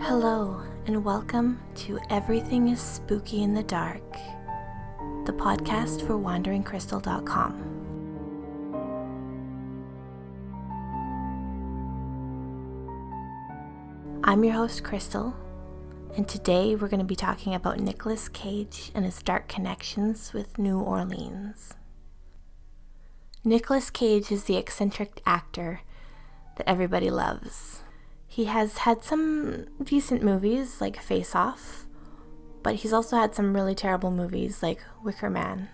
Hello, and welcome to Everything is Spooky in the Dark, the podcast for wanderingcrystal.com. I'm your host, Crystal, and today we're going to be talking about Nicolas Cage and his dark connections with New Orleans. Nicolas Cage is the eccentric actor that everybody loves. He has had some decent movies like Face Off, but he's also had some really terrible movies like Wicker Man.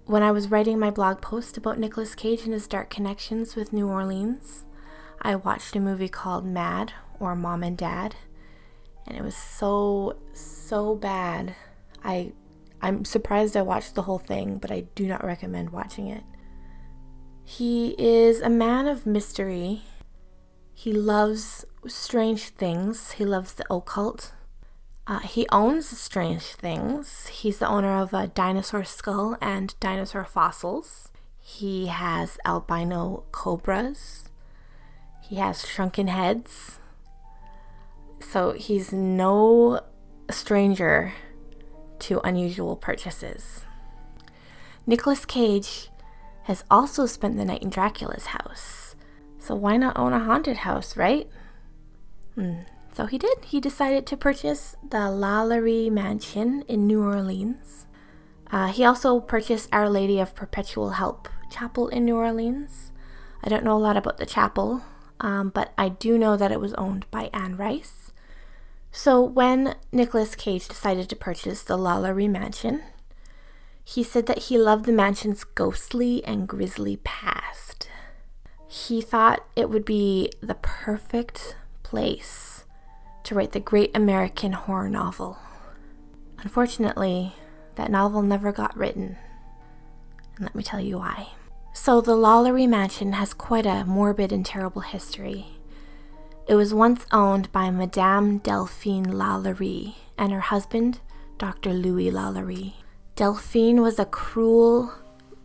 When I was writing my blog post about Nicolas Cage and his dark connections with New Orleans, I watched a movie called Mad, or Mom and Dad, and it was so bad. I'm surprised I watched the whole thing, but I do not recommend watching it. He is a man of mystery. He loves strange things. He loves the occult. He owns strange things. He's the owner of a dinosaur skull and dinosaur fossils. He has albino cobras. He has shrunken heads. So he's no stranger to unusual purchases. Nicolas Cage has also spent the night in Dracula's house. So why not own a haunted house, right? So he did. He decided to purchase the Lalaurie Mansion in New Orleans. He also purchased Our Lady of Perpetual Help Chapel in New Orleans. I don't know a lot about the chapel, but I do know that it was owned by Anne Rice. So when Nicolas Cage decided to purchase the Lalaurie Mansion, he said that he loved the mansion's ghostly and grisly past. He thought it would be the perfect place to write the great American horror novel. Unfortunately, that novel never got written. And let me tell you why. So the Lalaurie Mansion has quite a morbid and terrible history. It was once owned by Madame Delphine Lalaurie and her husband, Dr. Louis Lalaurie. Delphine was a cruel,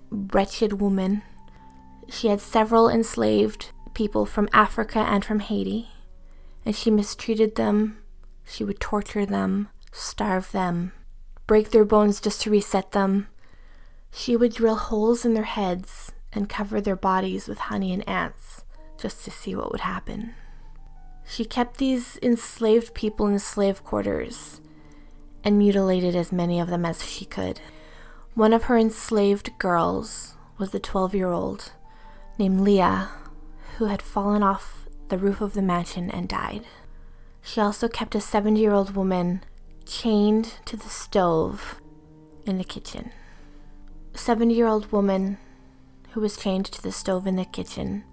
wretched woman. She had several enslaved people from Africa and from Haiti, and she mistreated them. She would torture them, starve them, break their bones just to reset them. She would drill holes in their heads and cover their bodies with honey and ants just to see what would happen. She kept these enslaved people in slave quarters and mutilated as many of them as she could. One of her enslaved girls was the 12-year-old named Leah, who had fallen off the roof of the mansion and died. She also kept a 70-year-old woman chained to the stove in the kitchen. A 70-year-old woman who was chained to the stove in the kitchen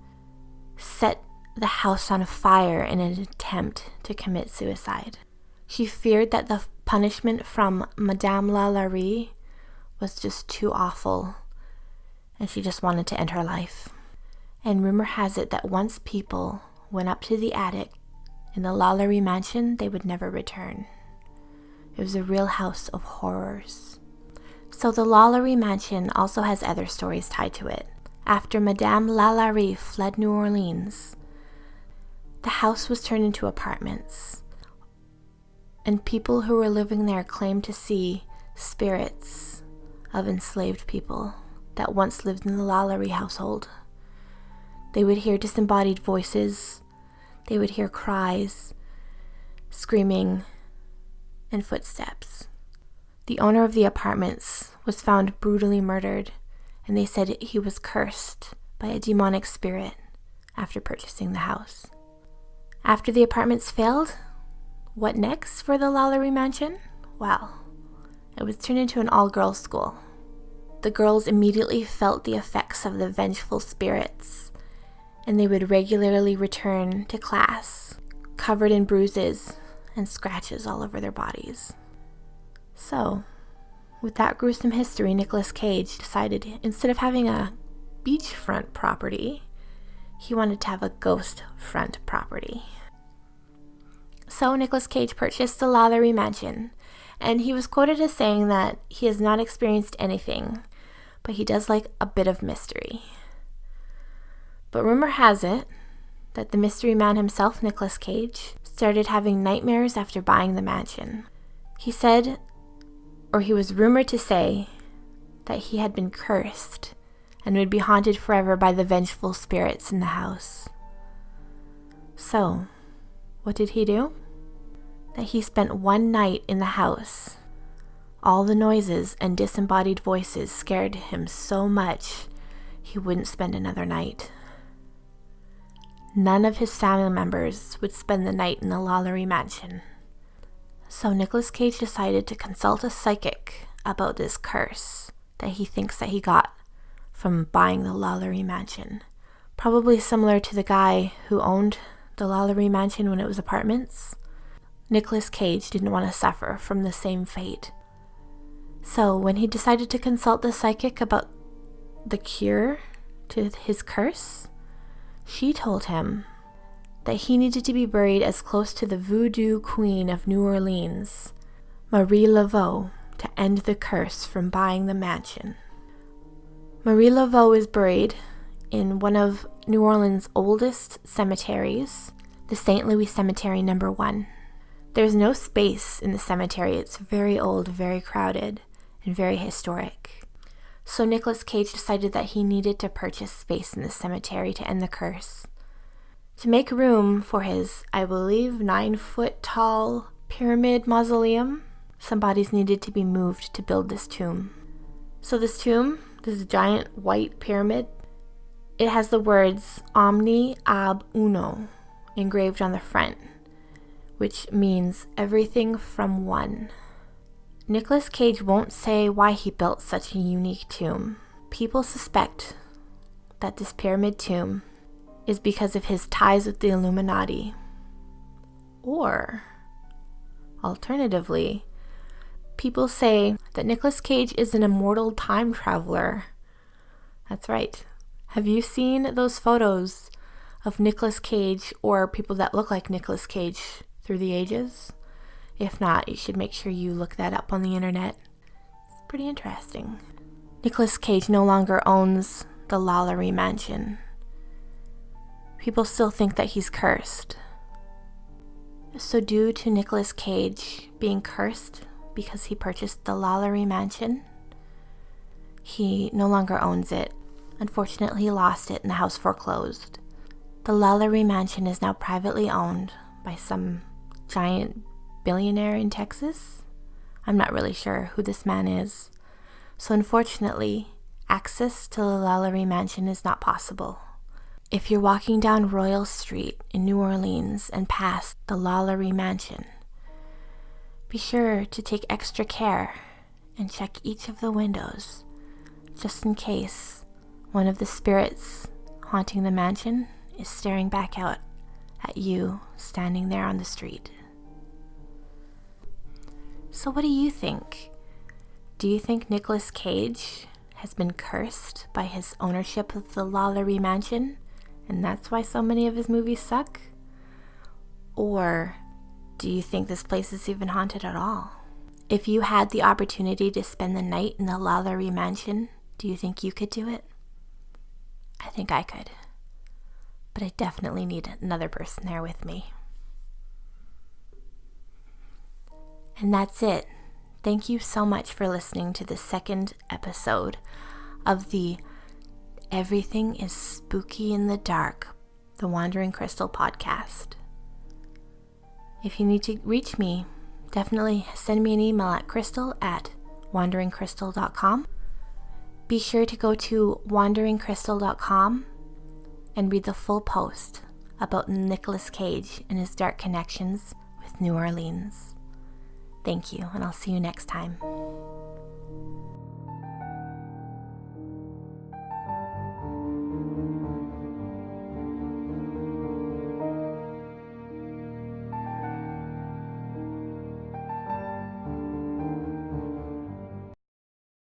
set the house on fire in an attempt to commit suicide. She feared that the punishment from Madame Lalaurie was just too awful, and she just wanted to end her life. And rumor has it that once people went up to the attic in the Lalaurie Mansion, they would never return. It was a real house of horrors. So the Lalaurie Mansion also has other stories tied to it. After Madame Lalaurie fled New Orleans, the house was turned into apartments, and people who were living there claimed to see spirits of enslaved people that once lived in the Lalaurie household. They would hear disembodied voices, they would hear cries, screaming, and footsteps. The owner of the apartments was found brutally murdered, and they said he was cursed by a demonic spirit after purchasing the house. After the apartments failed, what next for the Lalaurie Mansion? Well, it was turned into an all-girls school. The girls immediately felt the effects of the vengeful spirits, and they would regularly return to class, covered in bruises and scratches all over their bodies. So, with that gruesome history, Nicolas Cage decided instead of having a beachfront property, he wanted to have a ghost front property. So Nicolas Cage purchased the Lalaurie Mansion, and he was quoted as saying that he has not experienced anything, but he does like a bit of mystery. But rumor has it that the mystery man himself, Nicolas Cage, started having nightmares after buying the mansion. He said, or he was rumored to say, that he had been cursed and would be haunted forever by the vengeful spirits in the house. So, what did he do? That he spent one night in the house. All the noises and disembodied voices scared him so much he wouldn't spend another night. None of his family members would spend the night in the Lalaurie mansion. So Nicolas Cage decided to consult a psychic about this curse that he thinks that he got from buying the Lalaurie mansion. Probably similar to the guy who owned the Lalaurie mansion when it was apartments. Nicolas Cage didn't want to suffer from the same fate. So when he decided to consult the psychic about the cure to his curse, she told him that he needed to be buried as close to the voodoo queen of New Orleans, Marie Laveau, to end the curse from buying the mansion. Marie Laveau is buried in one of New Orleans' oldest cemeteries, the St. Louis Cemetery No. 1. There's no space in the cemetery. It's very old, very crowded, and very historic. So Nicolas Cage decided that he needed to purchase space in the cemetery to end the curse. To make room for his, I believe, 9-foot-tall pyramid mausoleum, some bodies needed to be moved to build this tomb. So this giant white pyramid, it has the words Omni ab uno engraved on the front, which means everything from one. Nicolas Cage won't say why he built such a unique tomb. People suspect that this pyramid tomb is because of his ties with the Illuminati. Or, alternatively, people say that Nicolas Cage is an immortal time traveler. That's right. Have you seen those photos of Nicolas Cage or people that look like Nicolas Cage through the ages? If not, you should make sure you look that up on the internet. It's pretty interesting. Nicolas Cage no longer owns the Lalaurie mansion. People still think that he's cursed. So due to Nicolas Cage being cursed because he purchased the Lalaurie mansion, he no longer owns it. Unfortunately, he lost it and the house foreclosed. The Lalaurie mansion is now privately owned by some giant billionaire in Texas. I'm not really sure who this man is. So unfortunately, access to the Lalaurie mansion is not possible. If you're walking down Royal Street in New Orleans and past the Lalaurie mansion, be sure to take extra care and check each of the windows, just in case one of the spirits haunting the mansion is staring back out at you standing there on the street. So what do you think? Do you think Nicolas Cage has been cursed by his ownership of the Lalaurie mansion, and that's why so many of his movies suck? Or do you think this place is even haunted at all? If you had the opportunity to spend the night in the Lalaurie mansion, do you think you could do it? I think I could. But I definitely need another person there with me. And that's it. Thank you so much for listening to the second episode of the Everything is Spooky in the Dark, the Wandering Crystal podcast. If you need to reach me, definitely send me an email at crystal@wanderingcrystal.com. Be sure to go to wanderingcrystal.com and read the full post about Nicolas Cage and his dark connections with New Orleans. Thank you, and I'll see you next time.